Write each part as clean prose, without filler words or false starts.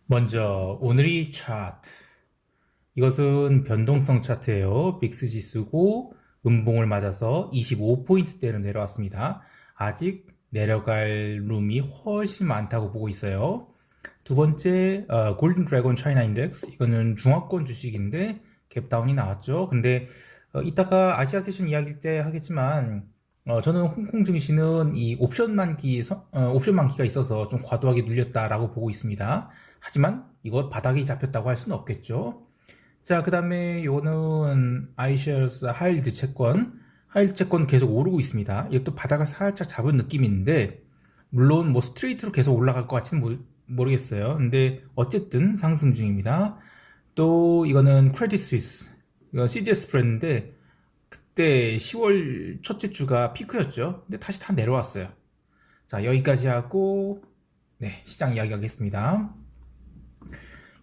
먼저 오늘의 차트. 이것은 변동성 차트예요. 빅스 지수고 음봉을 맞아서 25포인트대로 내려왔습니다. 아직 내려갈 룸이 훨씬 많다고 보고 있어요. 두 번째 골든 드래곤 차이나 인덱스. 이거는 중화권 주식인데 갭다운이 나왔죠. 근데 이따가 아시아 세션 이야기일 때 하겠지만 저는 홍콩 증시는 이 옵션 만기가 있어서 좀 과도하게 눌렸다라고 보고 있습니다. 하지만 이거 바닥이 잡혔다고 할 수는 없겠죠. 자, 그 다음에 요거는 iShares 하이힐드 채권. 하이힐드 채권 계속 오르고 있습니다. 이것도 바닥을 살짝 잡은 느낌이 있는데, 물론 뭐 스트레이트로 계속 올라갈 것 같지는 모르겠어요. 근데 어쨌든 상승 중입니다. 또 이거는 크레딧 스위스. 이거 CDS 브랜드인데, 그때 10월 첫째 주가 피크였죠. 근데 다시 다 내려왔어요. 자, 여기까지 하고, 네, 시장 이야기 하겠습니다.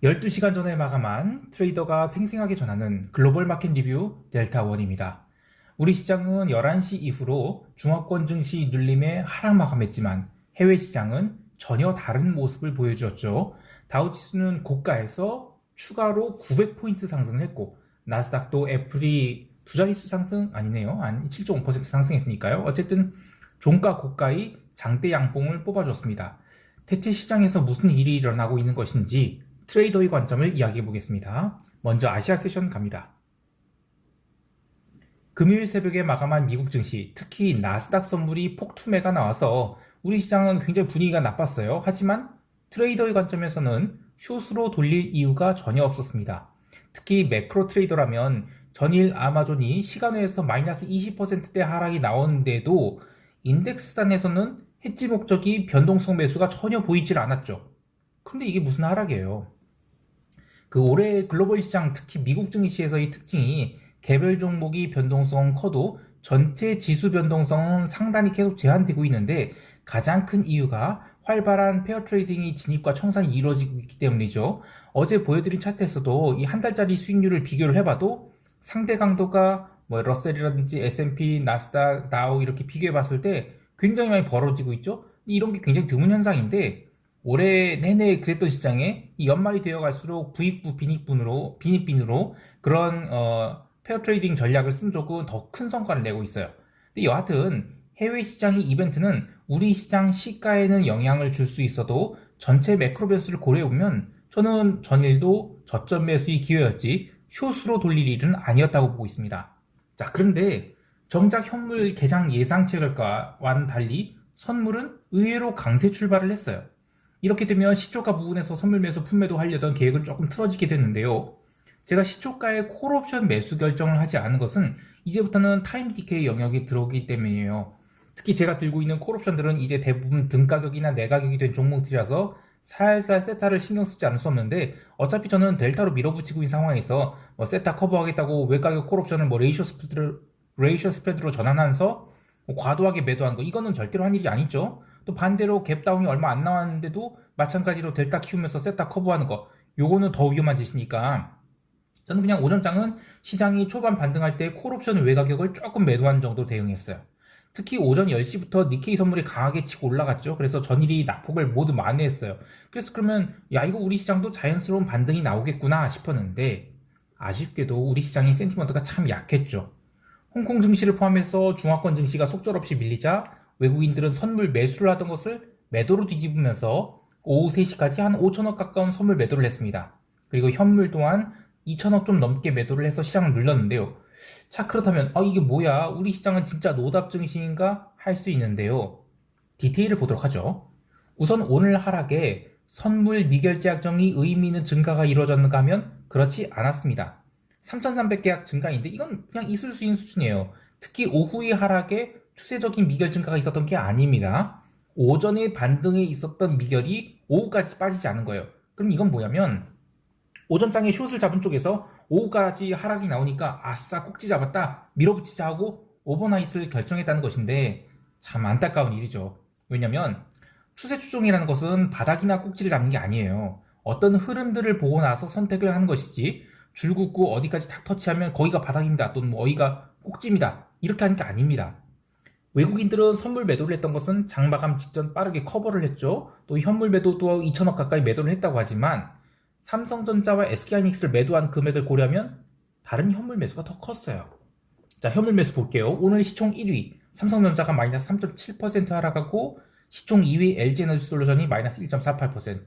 12시간 전에 마감한 트레이더가 생생하게 전하는 글로벌 마켓 리뷰 델타원입니다. 우리 시장은 11시 이후로 중화권 증시 눌림에 하락 마감했지만 해외 시장은 전혀 다른 모습을 보여주었죠. 다우지수는 고가에서 추가로 900포인트 상승했고 나스닥도 애플이 두 자릿수 상승 아니네요. 7.5% 상승했으니까요. 어쨌든 종가 고가의 장대 양봉을 뽑아줬습니다. 대체 시장에서 무슨 일이 일어나고 있는 것인지 트레이더의 관점을 이야기해 보겠습니다. 먼저 아시아 세션 갑니다. 금요일 새벽에 마감한 미국 증시, 특히 나스닥 선물이 폭투매가 나와서 우리 시장은 굉장히 분위기가 나빴어요. 하지만 트레이더의 관점에서는 숏으로 돌릴 이유가 전혀 없었습니다. 특히 매크로 트레이더라면 전일 아마존이 시간외에서 마이너스 20%대 하락이 나오는데도 인덱스단에서는 해지 목적이 변동성 매수가 전혀 보이질 않았죠. 근데 이게 무슨 하락이에요? 그 올해 글로벌 시장, 특히 미국 증시에서의 특징이 개별 종목이 변동성은 커도 전체 지수 변동성은 상당히 계속 제한되고 있는데 가장 큰 이유가 활발한 페어 트레이딩이 진입과 청산이 이루어지고 있기 때문이죠. 어제 보여드린 차트에서도 이 한 달짜리 수익률을 비교를 해봐도 상대 강도가 뭐 러셀이라든지 S&P, 나스닥, 다우 이렇게 비교해 봤을 때 굉장히 많이 벌어지고 있죠. 이런 게 굉장히 드문 현상인데 올해 내내 그랬던 시장에 이 연말이 되어 갈수록 부익부 빈익빈으로 그런 페어 트레이딩 전략을 쓴 쪽은 더 큰 성과를 내고 있어요. 근데 여하튼 해외 시장의 이벤트는 우리 시장 시가에는 영향을 줄 수 있어도 전체 매크로 변수를 고려해 보면 저는 전일도 저점 매수의 기회였지 숏으로 돌릴 일은 아니었다고 보고 있습니다. 자, 그런데 정작 현물 개장 예상치들과는 달리 선물은 의외로 강세 출발을 했어요. 이렇게 되면 시초가 부분에서 선물 매수 품매도 하려던 계획은 조금 틀어지게 됐는데요. 제가 시초가에 콜옵션 매수 결정을 하지 않은 것은 이제부터는 타임 디케이 영역에 들어오기 때문이에요. 특히 제가 들고 있는 콜옵션들은 이제 대부분 등가격이나 내가격이 된 종목들이라서 살살 세타를 신경 쓰지 않을 수 없는데 어차피 저는 델타로 밀어붙이고 있는 상황에서 뭐 세타 커버하겠다고 외가격 콜옵션을 뭐 레이셔 스프레드로 전환하면서 뭐 과도하게 매도한 거 이거는 절대로 한 일이 아니죠. 또 반대로 갭다운이 얼마 안 나왔는데도 마찬가지로 델타 키우면서 세타 커버하는 거 요거는 더 위험한 짓이니까 저는 그냥 오전장은 시장이 초반 반등할 때 콜옵션 외가격을 조금 매도한 정도 대응했어요. 특히 오전 10시부터 니케이 선물이 강하게 치고 올라갔죠. 그래서 전일이 낙폭을 모두 만회했어요. 그래서 그러면 야 이거 우리 시장도 자연스러운 반등이 나오겠구나 싶었는데 아쉽게도 우리 시장의 센티먼트가 참 약했죠. 홍콩 증시를 포함해서 중화권 증시가 속절없이 밀리자 외국인들은 선물 매수를 하던 것을 매도로 뒤집으면서 오후 3시까지 한 5천억 가까운 선물 매도를 했습니다. 그리고 현물 또한 2천억 좀 넘게 매도를 해서 시장을 눌렀는데요. 자, 그렇다면 이게 뭐야? 우리 시장은 진짜 노답 증시인가? 할 수 있는데요. 디테일을 보도록 하죠. 우선 오늘 하락에 선물 미결제 약정이 의미 있는 증가가 이루어졌는가 하면 그렇지 않았습니다. 3,300계약 증가인데 이건 그냥 있을 수 있는 수준이에요. 특히 오후의 하락에 추세적인 미결 증가가 있었던 게 아닙니다. 오전에 반등에 있었던 미결이 오후까지 빠지지 않은 거예요. 그럼 이건 뭐냐면 오전장에 숏을 잡은 쪽에서 오후까지 하락이 나오니까 아싸 꼭지 잡았다 밀어붙이자 하고 오버나잇을 결정했다는 것인데 참 안타까운 일이죠. 왜냐면 추세 추종이라는 것은 바닥이나 꼭지를 잡는 게 아니에요. 어떤 흐름들을 보고 나서 선택을 하는 것이지 줄 긋고 어디까지 탁 터치하면 거기가 바닥입니다 또는 뭐 어디가 꼭지입니다 이렇게 하는 게 아닙니다. 외국인들은 선물 매도를 했던 것은 장마감 직전 빠르게 커버를 했죠. 또 현물 매도도 2천억 가까이 매도를 했다고 하지만 삼성전자와 SK하이닉스를 매도한 금액을 고려하면 다른 현물 매수가 더 컸어요. 자, 현물 매수 볼게요. 오늘 시총 1위 삼성전자가 마이너스 3.7% 하락하고 시총 2위 LG에너지솔루션이 마이너스 1.48%,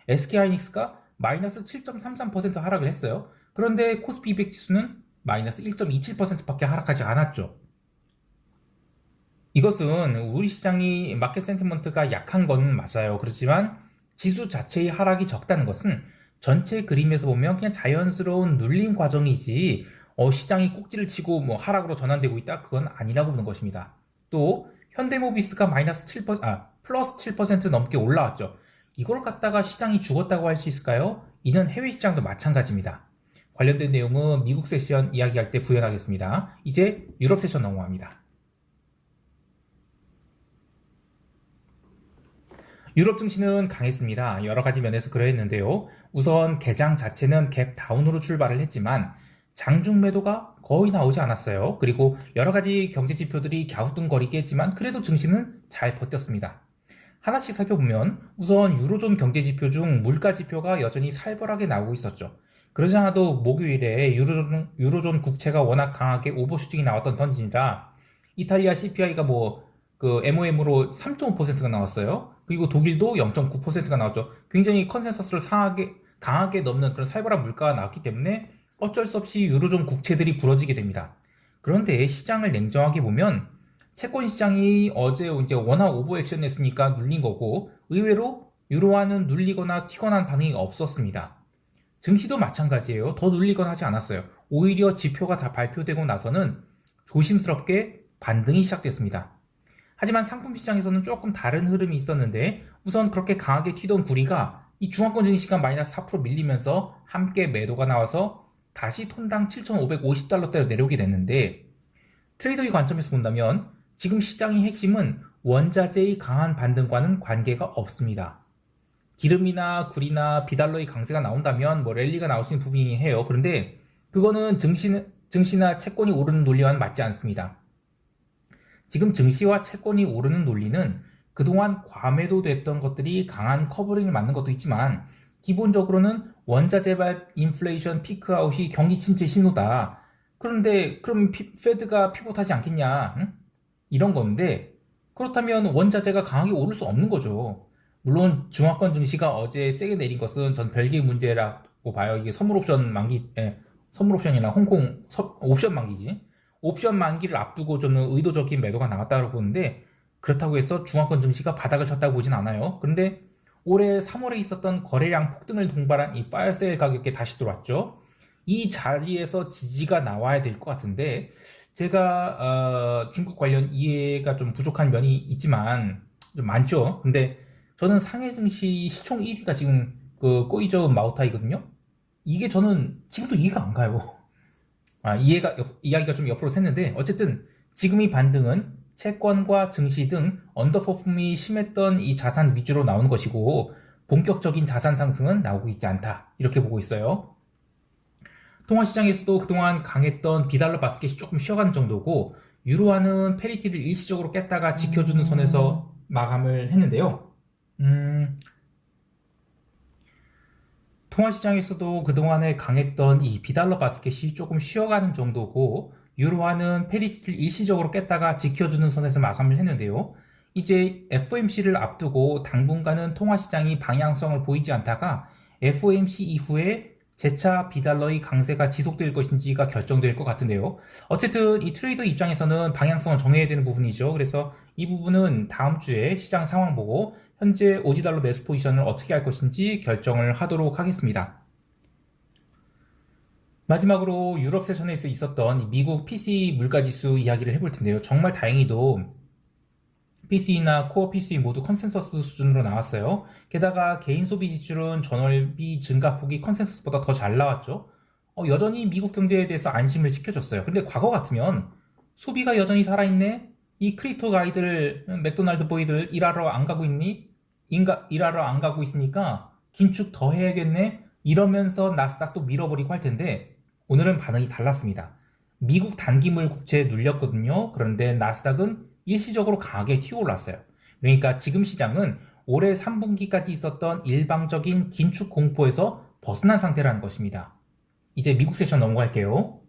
SK하이닉스가 마이너스 7.33% 하락을 했어요. 그런데 코스피 200 지수는 마이너스 1.27%밖에 하락하지 않았죠. 이것은 우리 시장이 마켓 센티먼트가 약한 건 맞아요. 그렇지만 지수 자체의 하락이 적다는 것은 전체 그림에서 보면 그냥 자연스러운 눌림 과정이지 시장이 꼭지를 치고 뭐 하락으로 전환되고 있다? 그건 아니라고 보는 것입니다. 또 현대모비스가 마이너스 7%, 플러스 7% 넘게 올라왔죠. 이걸 갖다가 시장이 죽었다고 할 수 있을까요? 이는 해외 시장도 마찬가지입니다. 관련된 내용은 미국 세션 이야기할 때 부연하겠습니다. 이제 유럽 세션 넘어갑니다. 유럽 증시는 강했습니다. 여러 가지 면에서 그러했는데요. 우선 개장 자체는 갭 다운으로 출발을 했지만 장중 매도가 거의 나오지 않았어요. 그리고 여러 가지 경제 지표들이 갸우뚱거리게 했지만 그래도 증시는 잘 버텼습니다. 하나씩 살펴보면 우선 유로존 경제 지표 중 물가 지표가 여전히 살벌하게 나오고 있었죠. 그러지 않아도 목요일에 유로존 국채가 워낙 강하게 오버슈팅이 나왔던 던지니라 이탈리아 CPI가 MOM으로 3.5%가 나왔어요. 그리고 독일도 0.9%가 나왔죠. 굉장히 컨센서스를 강하게 넘는 그런 살벌한 물가가 나왔기 때문에 어쩔 수 없이 유로존 국채들이 부러지게 됩니다. 그런데 시장을 냉정하게 보면 채권 시장이 어제 이제 워낙 오버액션 했으니까 눌린 거고 의외로 유로화는 눌리거나 튀거나 반응이 없었습니다. 증시도 마찬가지예요. 더 눌리거나 하지 않았어요. 오히려 지표가 다 발표되고 나서는 조심스럽게 반등이 시작됐습니다. 하지만 상품 시장에서는 조금 다른 흐름이 있었는데 우선 그렇게 강하게 튀던 구리가 이 중화권 증시가 마이너스 4% 밀리면서 함께 매도가 나와서 다시 톤당 7,550달러대로 내려오게 됐는데 트레이더의 관점에서 본다면 지금 시장의 핵심은 원자재의 강한 반등과는 관계가 없습니다. 기름이나 구리나 비달러의 강세가 나온다면 랠리가 나올 수 있는 부분이 해요. 그런데 그거는 증시나 채권이 오르는 논리와는 맞지 않습니다. 지금 증시와 채권이 오르는 논리는 그동안 과매도됐던 것들이 강한 커버링을 맞는 것도 있지만 기본적으로는 원자재발 인플레이션 피크아웃이 경기 침체 신호다. 그런데 그럼 페드가 피봇하지 않겠냐? 응? 이런 건데 그렇다면 원자재가 강하게 오를 수 없는 거죠. 물론 중화권 증시가 어제 세게 내린 것은 전 별개의 문제라고 봐요. 이게 선물 옵션이나 홍콩 옵션 만기지. 옵션 만기를 앞두고 저는 의도적인 매도가 나왔다고 보는데 그렇다고 해서 중화권 증시가 바닥을 쳤다고 보진 않아요. 그런데 올해 3월에 있었던 거래량 폭등을 동반한 이 파이어세일 가격에 다시 들어왔죠. 이 자리에서 지지가 나와야 될 것 같은데 제가 중국 관련 이해가 좀 부족한 면이 있지만 좀 많죠. 근데 저는 상해 증시 시총 1위가 지금 그 꼬이저 마오타이거든요. 이게 저는 지금도 이해가 안 가요. 이야기가 좀 옆으로 샜는데 어쨌든 지금 이 반등은 채권과 증시 등 언더퍼폼이 심했던 이 자산 위주로 나오는 것이고 본격적인 자산 상승은 나오고 있지 않다. 이렇게 보고 있어요. 통화시장에서도 그동안 강했던 비달러 바스켓이 조금 쉬어가는 정도고 유로화는 페리티를 일시적으로 깼다가 지켜주는 선에서 마감을 했는데요. 통화시장에서도 그동안에 강했던 이 비달러 바스켓이 조금 쉬어가는 정도고 유로화는 페리티를 일시적으로 깼다가 지켜주는 선에서 마감을 했는데요. 이제 FOMC를 앞두고 당분간은 통화시장이 방향성을 보이지 않다가 FOMC 이후에 재차 비달러의 강세가 지속될 것인지가 결정될 것 같은데요. 어쨌든 이 트레이더 입장에서는 방향성을 정해야 되는 부분이죠. 그래서 이 부분은 다음 주에 시장 상황 보고 현재 오지달러 매수 포지션을 어떻게 할 것인지 결정을 하도록 하겠습니다. 마지막으로 유럽 세션에서 있었던 미국 PCE 물가지수 이야기를 해볼 텐데요. 정말 다행히도 PCE나 코어 PCE 모두 컨센서스 수준으로 나왔어요. 게다가 개인 소비 지출은 전월비 증가폭이 컨센서스보다 더 잘 나왔죠. 여전히 미국 경제에 대해서 안심을 시켜줬어요. 근데 과거 같으면 소비가 여전히 살아있네? 이 크리토 가이들, 맥도날드 보이들 일하러 안 가고 있니? 일하러 안 가고 있으니까 긴축 더 해야겠네? 이러면서 나스닥도 밀어버리고 할 텐데 오늘은 반응이 달랐습니다. 미국 단기물 국채에 눌렸거든요. 그런데 나스닥은 일시적으로 강하게 튀어올랐어요. 그러니까 지금 시장은 올해 3분기까지 있었던 일방적인 긴축 공포에서 벗어난 상태라는 것입니다. 이제 미국 세션 넘어갈게요.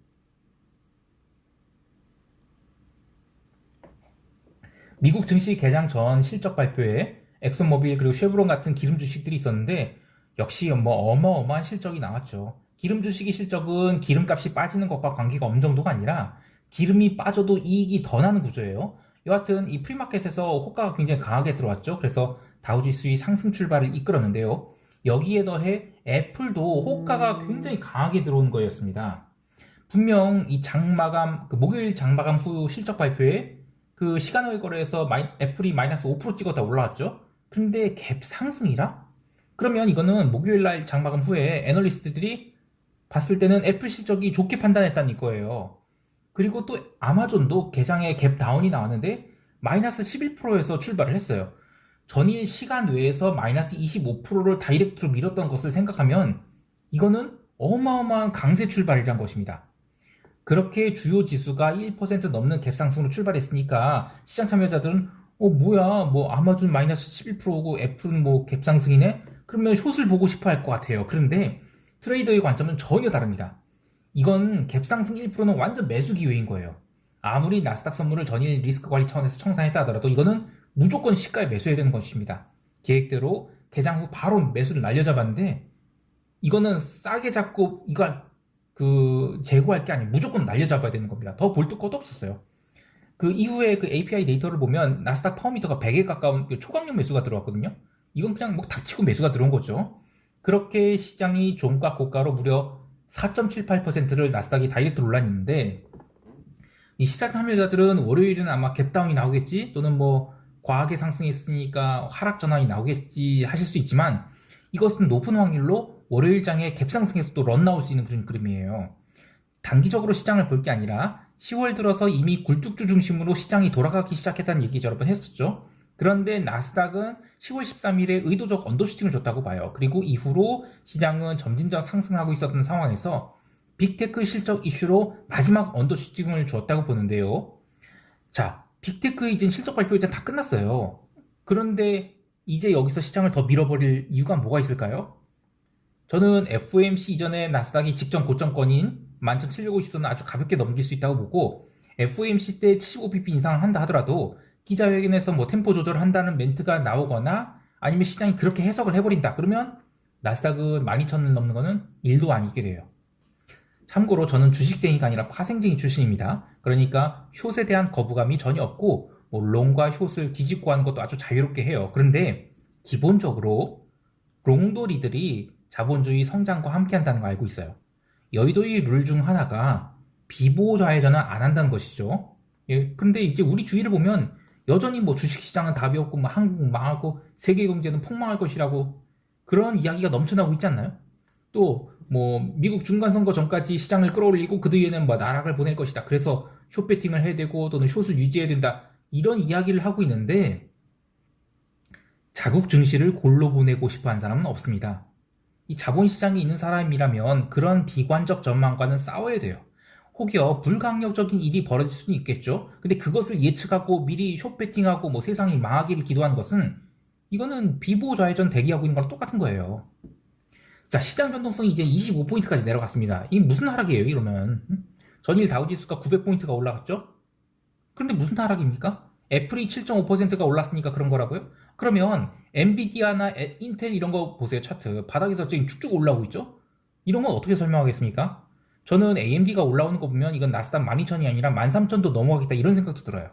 미국 증시 개장 전 실적 발표에 엑슨모빌 그리고 쉐브론 같은 기름 주식들이 있었는데 역시 뭐 어마어마한 실적이 나왔죠. 기름 주식의 실적은 기름값이 빠지는 것과 관계가 없는 정도가 아니라 기름이 빠져도 이익이 더 나는 구조예요. 여하튼 이 프리마켓에서 호가가 굉장히 강하게 들어왔죠. 그래서 다우지수의 상승 출발을 이끌었는데요. 여기에 더해 애플도 호가가 굉장히 강하게 들어온 거였습니다. 분명 이 장마감, 목요일 장마감 후 실적 발표에 그 시간외 거래에서 애플이 마이너스 5% 찍었다 올라왔죠. 그런데 갭 상승이라? 그러면 이거는 목요일 날 장마감 후에 애널리스트들이 봤을 때는 애플 실적이 좋게 판단했다는 거예요. 그리고 또 아마존도 개장에 갭 다운이 나왔는데 마이너스 11%에서 출발을 했어요. 전일 시간 외에서 마이너스 25%를 다이렉트로 밀었던 것을 생각하면 이거는 어마어마한 강세 출발이란 것입니다. 그렇게 주요 지수가 1% 넘는 갭상승으로 출발했으니까 시장 참여자들은 뭐야 뭐 아마존 마이너스 11%고 애플은 뭐 갭상승이네? 그러면 숏을 보고 싶어 할 것 같아요. 그런데 트레이더의 관점은 전혀 다릅니다. 이건 갭상승 1%는 완전 매수 기회인 거예요. 아무리 나스닥 선물을 전일 리스크 관리 차원에서 청산했다 하더라도 이거는 무조건 시가에 매수해야 되는 것입니다. 계획대로 개장 후 바로 매수를 날려잡았는데 이거는 싸게 잡고 이걸 재고할 게 아니고 무조건 날려잡아야 되는 겁니다. 더 볼 것도 없었어요. 그 이후에 그 API 데이터를 보면 나스닥 파워미터가 100에 가까운 초강력 매수가 들어왔거든요. 이건 그냥 뭐 닥치고 매수가 들어온 거죠. 그렇게 시장이 종가 고가로 무려 4.78%를 나스닥이 다이렉트로 올랐는데 이 시장 참여자들은 월요일은 아마 갭다운이 나오겠지 또는 뭐 과하게 상승했으니까 하락 전환이 나오겠지 하실 수 있지만 이것은 높은 확률로 월요일장에 갭상승에서 또 런 나올 수 있는 그런 그림이에요. 단기적으로 시장을 볼 게 아니라 10월 들어서 이미 굴뚝주 중심으로 시장이 돌아가기 시작했다는 얘기 여러 번 했었죠. 그런데 나스닥은 10월 13일에 의도적 언더슈팅을 줬다고 봐요. 그리고 이후로 시장은 점진적 상승하고 있었던 상황에서 빅테크 실적 이슈로 마지막 언더슈팅을 주었다고 보는데요. 자, 빅테크 이제 실적 발표 이제 다 끝났어요. 그런데 이제 여기서 시장을 더 밀어버릴 이유가 뭐가 있을까요? 저는 FOMC 이전에 나스닥이 직전 고점권인 11,750선을 아주 가볍게 넘길 수 있다고 보고 FOMC 때 75bp 인상을 한다 하더라도 기자회견에서 뭐 템포 조절을 한다는 멘트가 나오거나 아니면 시장이 그렇게 해석을 해버린다. 그러면 나스닥은 12,000을 넘는 거는 1도 아니게 돼요. 참고로 저는 주식쟁이가 아니라 파생쟁이 출신입니다. 그러니까 숏에 대한 거부감이 전혀 없고 뭐 롱과 숏을 뒤집고 하는 것도 아주 자유롭게 해요. 그런데 기본적으로 롱돌이들이 자본주의 성장과 함께 한다는 거 알고 있어요. 여의도의 룰 중 하나가 비보호 좌회전은 안 한다는 것이죠. 예, 근데 이제 우리 주위를 보면 여전히 뭐 주식시장은 답이 없고 뭐 한국 망하고 세계 경제는 폭망할 것이라고 그런 이야기가 넘쳐나고 있지 않나요? 또 뭐 미국 중간선거 전까지 시장을 끌어올리고 그 뒤에는 뭐 나락을 보낼 것이다. 그래서 숏 배팅을 해야 되고 또는 숏을 유지해야 된다. 이런 이야기를 하고 있는데 자국 증시를 골로 보내고 싶어 하는 사람은 없습니다. 이 자본시장에 있는 사람이라면 그런 비관적 전망과는 싸워야 돼요. 혹여 불가항력적인 일이 벌어질 수는 있겠죠. 근데 그것을 예측하고 미리 숏배팅하고 뭐 세상이 망하기를 기도하는 것은 이거는 비보호 좌회전 대기하고 있는 거랑 똑같은 거예요. 자, 시장 변동성이 이제 25포인트까지 내려갔습니다. 이게 무슨 하락이에요, 이러면? 전일 다우지수가 900포인트가 올라갔죠? 그런데 무슨 하락입니까? 애플이 7.5%가 올랐으니까 그런 거라고요? 그러면 엔비디아나 인텔 이런 거 보세요, 차트. 바닥에서 지금 쭉쭉 올라오고 있죠? 이런 건 어떻게 설명하겠습니까? 저는 AMD가 올라오는 거 보면 이건 나스닥 12,000이 아니라 13,000도 넘어가겠다 이런 생각도 들어요.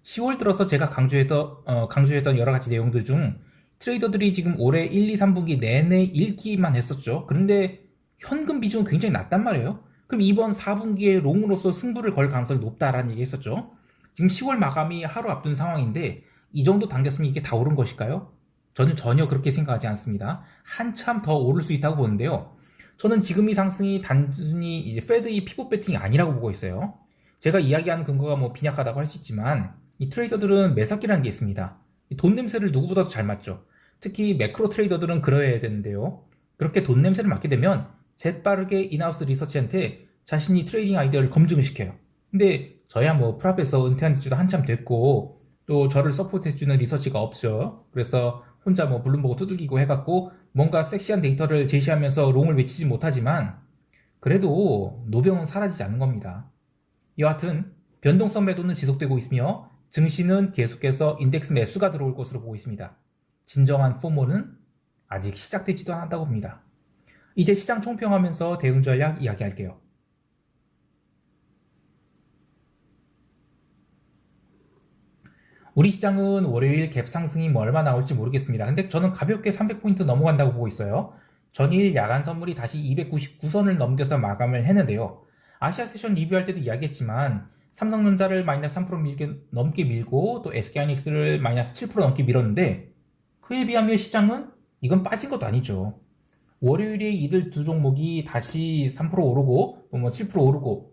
10월 들어서 제가 강조했던 여러 가지 내용들 중 트레이더들이 지금 올해 1, 2, 3분기 내내 읽기만 했었죠. 그런데 현금 비중은 굉장히 낮단 말이에요. 그럼 이번 4분기에 롱으로서 승부를 걸 가능성이 높다라는 얘기 했었죠. 지금 10월 마감이 하루 앞둔 상황인데 이 정도 당겼으면 이게 다 오른 것일까요? 저는 전혀 그렇게 생각하지 않습니다. 한참 더 오를 수 있다고 보는데요. 저는 지금 이 상승이 단순히 이제 페드의 피봇 배팅이 아니라고 보고 있어요. 제가 이야기하는 근거가 뭐 빈약하다고 할 수 있지만 이 트레이더들은 매사기라는 게 있습니다. 돈 냄새를 누구보다도 잘 맡죠. 특히 매크로 트레이더들은 그러해야 되는데요. 그렇게 돈 냄새를 맡게 되면 재빠르게 인하우스 리서치한테 자신이 트레이딩 아이디어를 검증을 시켜요. 근데 저야 뭐 프랍에서 은퇴한 지도 한참 됐고 또 저를 서포트해주는 리서치가 없죠. 그래서 혼자 뭐 블룸버그 두들기고 해갖고 뭔가 섹시한 데이터를 제시하면서 롱을 외치지 못하지만 그래도 노병은 사라지지 않는 겁니다. 여하튼 변동성 매도는 지속되고 있으며 증시는 계속해서 인덱스 매수가 들어올 것으로 보고 있습니다. 진정한 포모는 아직 시작되지도 않았다고 봅니다. 이제 시장 총평하면서 대응 전략 이야기할게요. 우리 시장은 월요일 갭 상승이 뭐 얼마 나올지 모르겠습니다. 근데 저는 가볍게 300포인트 넘어간다고 보고 있어요. 전일 야간 선물이 다시 299선을 넘겨서 마감을 했는데요. 아시아 세션 리뷰할 때도 이야기했지만 삼성전자를 마이너스 3% 넘게 밀고 또 SK하이닉스를 마이너스 7% 넘게 밀었는데 그에 비하면 시장은 이건 빠진 것도 아니죠. 월요일에 이들 두 종목이 다시 3% 오르고 뭐 7% 오르고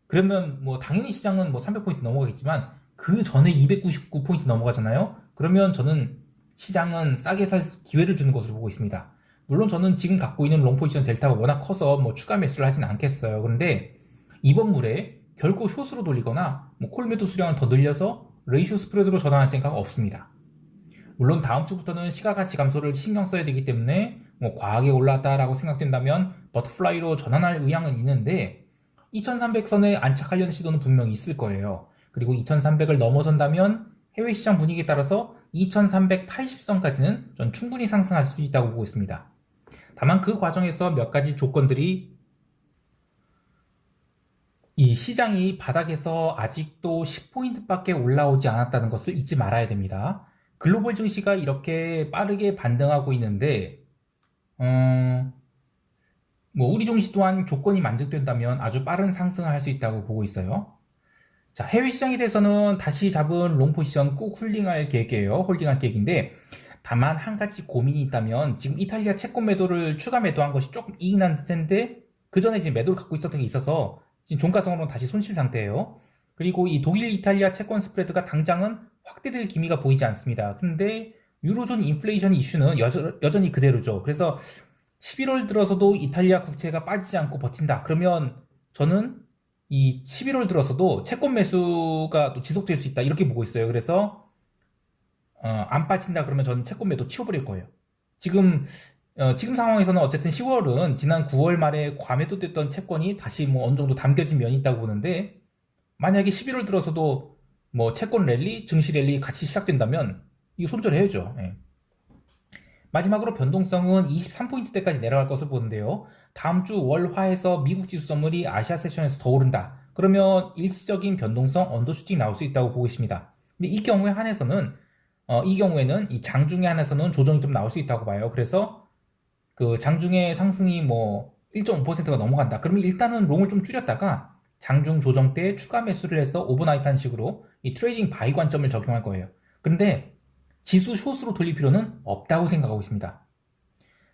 그러면 뭐 당연히 시장은 뭐 300포인트 넘어가겠지만 그 전에 299포인트 넘어가잖아요. 그러면 저는 시장은 싸게 살 기회를 주는 것으로 보고 있습니다. 물론 저는 지금 갖고 있는 롱 포지션 델타가 워낙 커서 뭐 추가 매수를 하진 않겠어요. 그런데 이번 물에 결코 숏으로 돌리거나 뭐 콜매도 수량을 더 늘려서 레이쇼 스프레드로 전환할 생각 없습니다. 물론 다음 주부터는 시가가치 감소를 신경 써야 되기 때문에 뭐 과하게 올랐다라고 생각된다면 버터플라이로 전환할 의향은 있는데 2300선에 안착하려는 시도는 분명히 있을 거예요. 그리고 2300을 넘어선다면 해외 시장 분위기에 따라서 2380선까지는 전 충분히 상승할 수 있다고 보고 있습니다. 다만 그 과정에서 몇 가지 조건들이 이 시장이 바닥에서 아직도 10포인트밖에 올라오지 않았다는 것을 잊지 말아야 됩니다. 글로벌 증시가 이렇게 빠르게 반등하고 있는데 뭐 우리 증시 또한 조건이 만족된다면 아주 빠른 상승을 할 수 있다고 보고 있어요. 자, 해외 시장에 대해서는 다시 잡은 롱 포지션 꾹 홀딩할 계획이에요. 홀딩할 계획인데 다만 한 가지 고민이 있다면 지금 이탈리아 채권 매도를 추가 매도한 것이 조금 이익 난 텐데 그 전에 지금 매도를 갖고 있었던 게 있어서 지금 종가성으로는 다시 손실 상태예요. 그리고 이 독일 이탈리아 채권 스프레드가 당장은 확대될 기미가 보이지 않습니다. 근데 유로존 인플레이션 이슈는 여전히 그대로죠. 그래서 11월 들어서도 이탈리아 국채가 빠지지 않고 버틴다. 그러면 저는 이 11월 들어서도 채권 매수가 또 지속될 수 있다. 이렇게 보고 있어요. 그래서 안 빠진다 그러면 저는 채권 매도 치워버릴 거예요. 지금 상황에서는 어쨌든 10월은 지난 9월 말에 과매도됐던 채권이 다시 뭐 어느 정도 담겨진 면이 있다고 보는데 만약에 11월 들어서도 뭐 채권 랠리, 증시 랠리 같이 시작된다면 이거 손절해야죠. 예. 마지막으로 변동성은 23포인트대까지 내려갈 것을 보는데요. 다음 주 월화에서 미국 지수 선물이 아시아 세션에서 더 오른다. 그러면 일시적인 변동성 언더슈팅 나올 수 있다고 보고 있습니다. 근데 이 경우에 한해서는 이 경우에는 이 장중에 한해서는 조정이 좀 나올 수 있다고 봐요. 그래서 그 장중에 상승이 뭐 1.5%가 넘어간다. 그러면 일단은 롱을 좀 줄였다가 장중 조정 때 추가 매수를 해서 오버나이트 한 식으로 이 트레이딩 바이 관점을 적용할 거예요. 그런데 지수 숏으로 돌릴 필요는 없다고 생각하고 있습니다.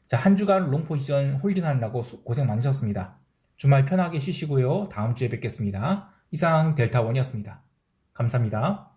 자, 한 주간 롱 포지션 홀딩하느라고 고생 많으셨습니다. 주말 편하게 쉬시고요. 다음 주에 뵙겠습니다. 이상 델타원이었습니다. 감사합니다.